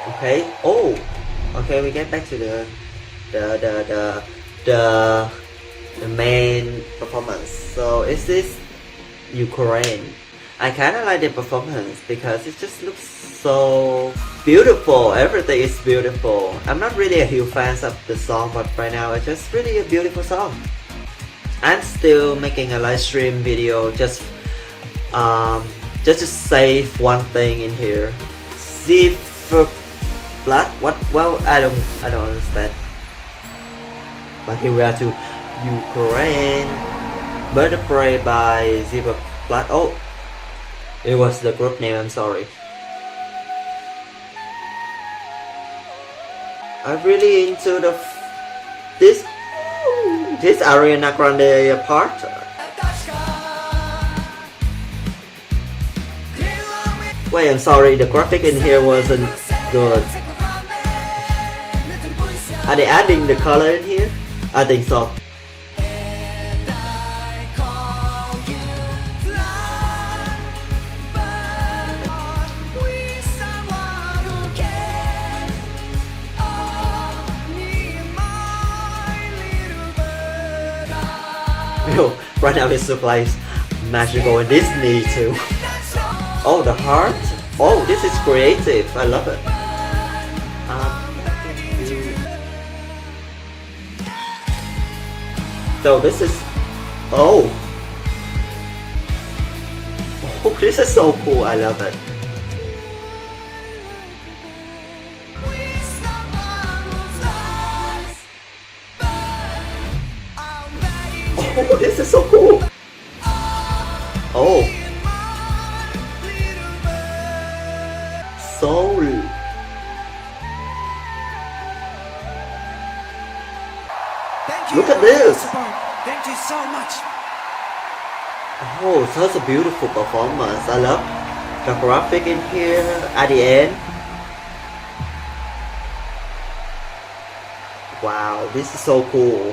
Okay. Oh. Okay. We get back to the the the the the main performance. So is this Ukraine? I kind of like the performance because it just looks so beautiful. Everything is beautiful. I'm not really a huge fan of the song, but right now it's just really a beautiful song. I'm still making a live stream video just to save one thing in here. Ziferblat. What? Well, I don't understand. But here we are to Ukraine. Murder Prey by Ziferblat. Oh, it was the group name. I'm sorry. I'm really into this Ariana Grande part. Wait, I'm sorry, the graphic in here wasn't good. Are they adding the color in here? I think so. Yo, right now it's like magical and Disney too. Oh, the heart. Oh, this is creative. I love it. So this is. Oh. Oh, this is so cool. I love it. Oh, this is so cool. Oh. Soul. Look at this. Thank you so much. Oh, such a beautiful performance. I love the graphic in here at the end. Wow, this is so cool.